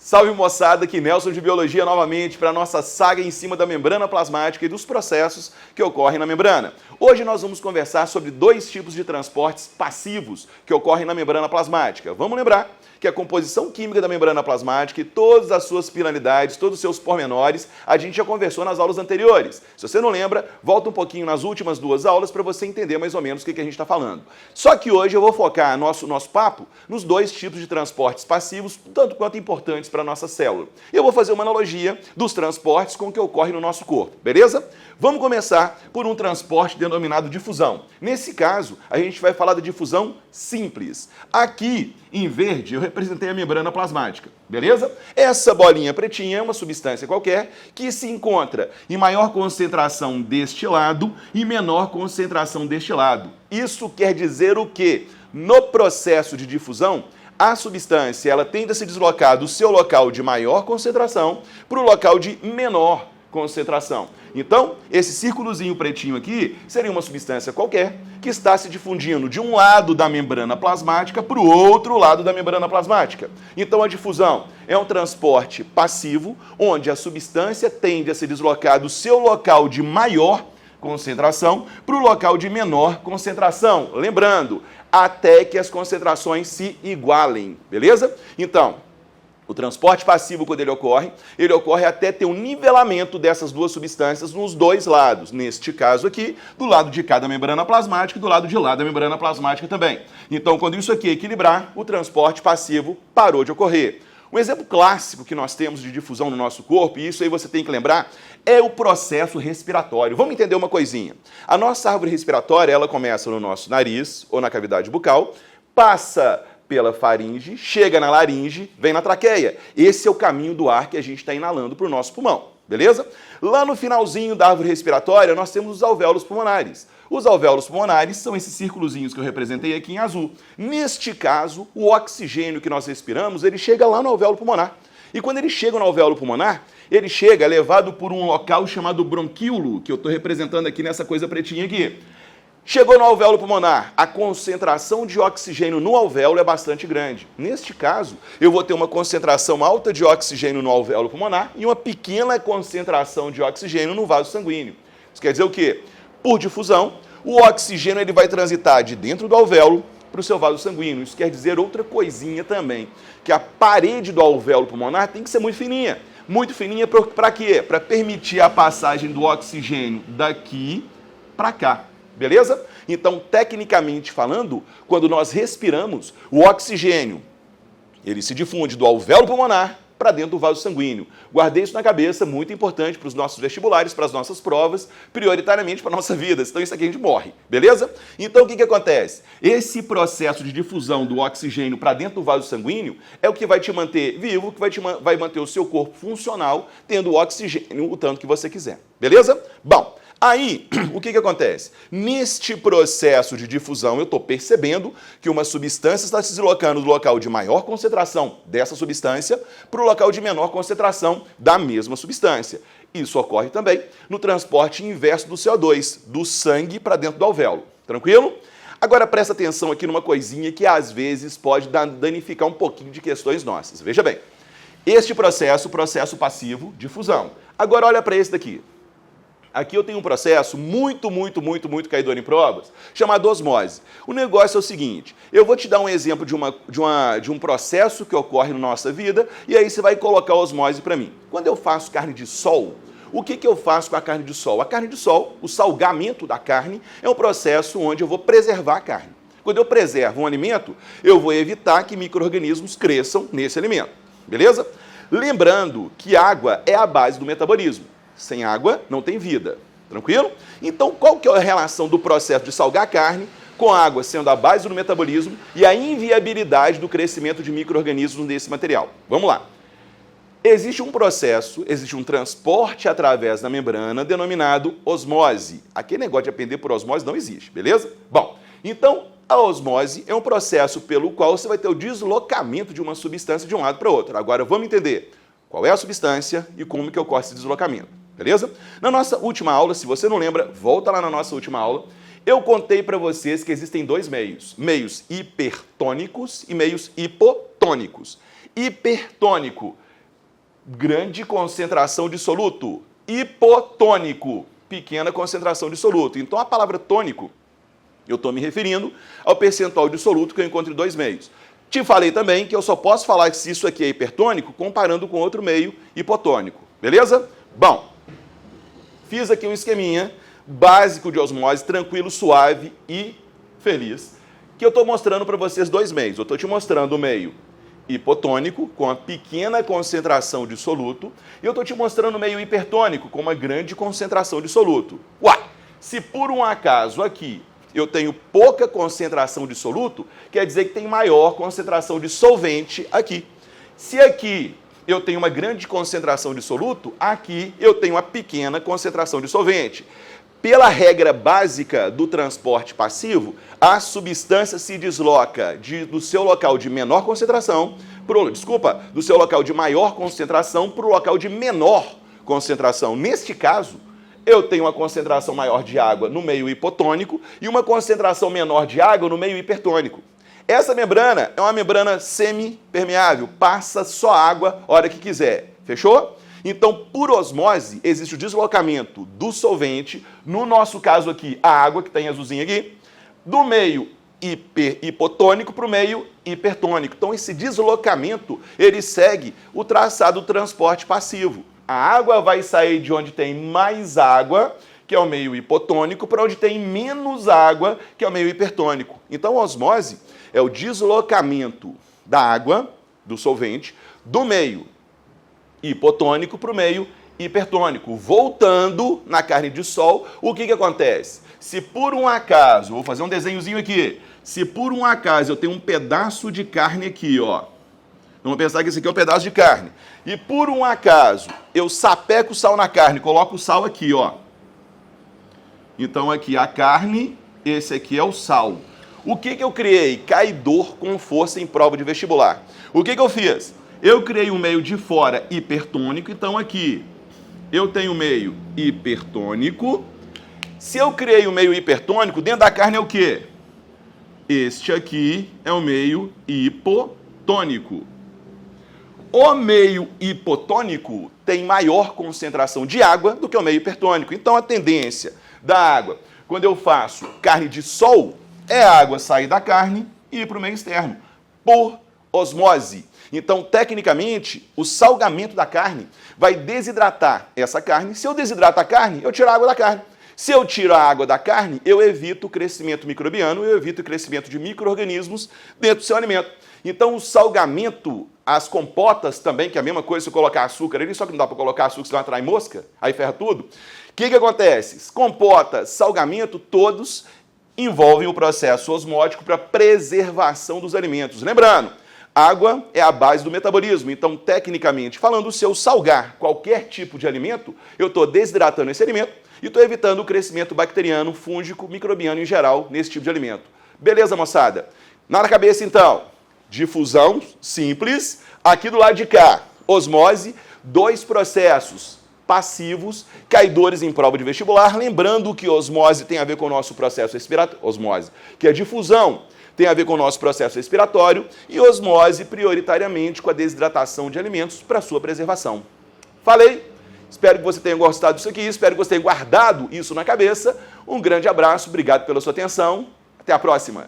Salve moçada, aqui Nelson de Biologia novamente para a nossa saga em cima da membrana plasmática e dos processos que ocorrem na membrana. Hoje nós vamos conversar sobre dois tipos de transportes passivos que ocorrem na membrana plasmática. Vamos lembrar que a composição química da membrana plasmática e todas as suas finalidades, todos os seus pormenores, a gente já conversou nas aulas anteriores. Se você não lembra, volta um pouquinho nas últimas duas aulas para você entender mais ou menos o que a gente está falando. Só que hoje eu vou focar nosso papo nos dois tipos de transportes passivos, tanto quanto importantes para a nossa célula. Eu vou fazer uma analogia dos transportes com o que ocorre no nosso corpo, beleza? Vamos começar por um transporte denominado difusão. Nesse caso, a gente vai falar da difusão simples. Aqui, em verde, eu representei a membrana plasmática, beleza? Essa bolinha pretinha é uma substância qualquer que se encontra em maior concentração deste lado e menor concentração deste lado. Isso quer dizer o quê? No processo de difusão, a substância ela tende a se deslocar do seu local de maior concentração para o local de menor concentração. Então, esse círculozinho pretinho aqui seria uma substância qualquer que está se difundindo de um lado da membrana plasmática para o outro lado da membrana plasmática. Então, a difusão é um transporte passivo, onde a substância tende a se deslocar do seu local de maior concentração para o local de menor concentração. Lembrando, até que as concentrações se igualem, beleza? Então, o transporte passivo, quando ele ocorre até ter um nivelamento dessas duas substâncias nos dois lados. Neste caso aqui, do lado de cá da membrana plasmática e do lado de lá da membrana plasmática também. Então, quando isso aqui equilibrar, o transporte passivo parou de ocorrer. Um exemplo clássico que nós temos de difusão no nosso corpo, e isso aí você tem que lembrar, é o processo respiratório. Vamos entender uma coisinha. A nossa árvore respiratória, ela começa no nosso nariz ou na cavidade bucal, passa pela faringe, chega na laringe, vem na traqueia. Esse é o caminho do ar que a gente está inalando para o nosso pulmão, beleza? Lá no finalzinho da árvore respiratória, nós temos os alvéolos pulmonares. Os alvéolos pulmonares são esses círculozinhos que eu representei aqui em azul. Neste caso, o oxigênio que nós respiramos, ele chega lá no alvéolo pulmonar. E quando ele chega no alvéolo pulmonar, ele chega levado por um local chamado bronquíolo, que eu estou representando aqui nessa coisa pretinha aqui. Chegou no alvéolo pulmonar, a concentração de oxigênio no alvéolo é bastante grande. Neste caso, eu vou ter uma concentração alta de oxigênio no alvéolo pulmonar e uma pequena concentração de oxigênio no vaso sanguíneo. Isso quer dizer o quê? Por difusão, o oxigênio ele vai transitar de dentro do alvéolo para o seu vaso sanguíneo. Isso quer dizer outra coisinha também, que a parede do alvéolo pulmonar tem que ser muito fininha. Muito fininha para quê? Para permitir a passagem do oxigênio daqui para cá. Beleza? Então, tecnicamente falando, quando nós respiramos, o oxigênio, ele se difunde do alvéolo pulmonar para dentro do vaso sanguíneo. Guardei isso na cabeça, muito importante para os nossos vestibulares, para as nossas provas, prioritariamente para a nossa vida, senão isso aqui a gente morre, beleza? Então, o que acontece? Esse processo de difusão do oxigênio para dentro do vaso sanguíneo é o que vai te manter vivo, que vai manter o seu corpo funcional, tendo o oxigênio o tanto que você quiser, beleza? Bom, aí, o que acontece? Neste processo de difusão, eu estou percebendo que uma substância está se deslocando do local de maior concentração dessa substância para o local de menor concentração da mesma substância. Isso ocorre também no transporte inverso do CO2, do sangue para dentro do alvéolo. Tranquilo? Agora presta atenção aqui numa coisinha que às vezes pode danificar um pouquinho de questões nossas. Veja bem, este processo, processo passivo, difusão. Agora olha para esse daqui. Aqui eu tenho um processo muito caidor em provas, chamado osmose. O negócio é o seguinte, eu vou te dar um exemplo de um processo que ocorre na nossa vida, e aí você vai colocar a osmose para mim. Quando eu faço carne de sol, o que eu faço com a carne de sol? A carne de sol, o salgamento da carne, é um processo onde eu vou preservar a carne. Quando eu preservo um alimento, eu vou evitar que micro-organismos cresçam nesse alimento, beleza? Lembrando que água é a base do metabolismo. Sem água, não tem vida. Tranquilo? Então, qual que é a relação do processo de salgar a carne com a água sendo a base do metabolismo e a inviabilidade do crescimento de micro-organismos nesse material? Vamos lá. Existe um processo, existe um transporte através da membrana denominado osmose. Aquele negócio de aprender por osmose não existe, beleza? Bom, então, a osmose é um processo pelo qual você vai ter o deslocamento de uma substância de um lado para o outro. Agora, vamos entender qual é a substância e como que ocorre esse deslocamento. Beleza? Na nossa última aula, se você não lembra, volta lá na nossa última aula, eu contei para vocês que existem dois meios, meios hipertônicos e meios hipotônicos. Hipertônico grande concentração de soluto. Hipotônico, pequena concentração de soluto. Então, a palavra tônico, eu estou me referindo ao percentual de soluto que eu encontro em dois meios. Te falei também que eu só posso falar se isso aqui é hipertônico comparando com outro meio hipotônico. Beleza? Bom, fiz aqui um esqueminha básico de osmose, tranquilo, suave e feliz, que eu estou mostrando para vocês dois meios. Eu estou te mostrando o meio hipotônico, com uma pequena concentração de soluto, e eu estou te mostrando o meio hipertônico, com uma grande concentração de soluto. Uai, se por um acaso aqui eu tenho pouca concentração de soluto, quer dizer que tem maior concentração de solvente aqui. Se aqui eu tenho uma grande concentração de soluto, aqui eu tenho uma pequena concentração de solvente. Pela regra básica do transporte passivo, a substância se desloca do seu local de menor concentração, do seu local de maior concentração para o local de menor concentração. Neste caso, eu tenho uma concentração maior de água no meio hipotônico e uma concentração menor de água no meio hipertônico. Essa membrana é uma membrana semipermeável, passa só água a hora que quiser. Fechou? Então, por osmose, existe o deslocamento do solvente, no nosso caso aqui, a água, que está em azulzinho aqui, do meio hipotônico para o meio hipertônico. Então, esse deslocamento, ele segue o traçado do transporte passivo. A água vai sair de onde tem mais água, que é o meio hipotônico, para onde tem menos água, que é o meio hipertônico. Então, a osmose é o deslocamento da água, do solvente, do meio hipotônico para o meio hipertônico. Voltando na carne de sol, o que acontece? Se por um acaso, vou fazer um desenhozinho aqui, se por um acaso eu tenho um pedaço de carne aqui, ó, vamos pensar que esse aqui é um pedaço de carne, e por um acaso eu sapeco o sal na carne, coloco o sal aqui, ó. Então aqui a carne, esse aqui é o sal. O que eu criei? Caidor com força em prova de vestibular. O que eu fiz? Eu criei um meio de fora hipertônico, então aqui eu tenho o meio hipertônico. Se eu criei um meio hipertônico, dentro da carne é o quê? Este aqui é o meio hipotônico. O meio hipotônico tem maior concentração de água do que o meio hipertônico. Então a tendência da água, quando eu faço carne de sol, é a água sair da carne e ir para o meio externo, por osmose. Então, tecnicamente, o salgamento da carne vai desidratar essa carne. Se eu desidrato a carne, eu tiro a água da carne. Se eu tiro a água da carne, eu evito o crescimento microbiano, eu evito o crescimento de micro-organismos dentro do seu alimento. Então, o salgamento, as compotas também, que é a mesma coisa se eu colocar açúcar ali, só que não dá para colocar açúcar, senão atrai mosca, aí ferra tudo. O que acontece? Compotas, salgamento, todos envolvem o processo osmótico para preservação dos alimentos. Lembrando, água é a base do metabolismo, então, tecnicamente falando, se eu salgar qualquer tipo de alimento, eu estou desidratando esse alimento e estou evitando o crescimento bacteriano, fúngico, microbiano em geral nesse tipo de alimento. Beleza, moçada? Na cabeça, então, difusão simples. Aqui do lado de cá, osmose, dois processos passivos, caidores em prova de vestibular. Lembrando que osmose tem a ver com o nosso processo respiratório, osmose, que é difusão, tem a ver com o nosso processo respiratório, e osmose prioritariamente com a desidratação de alimentos para sua preservação. Falei? Espero que você tenha gostado disso aqui, espero que você tenha guardado isso na cabeça. Um grande abraço, obrigado pela sua atenção, até a próxima.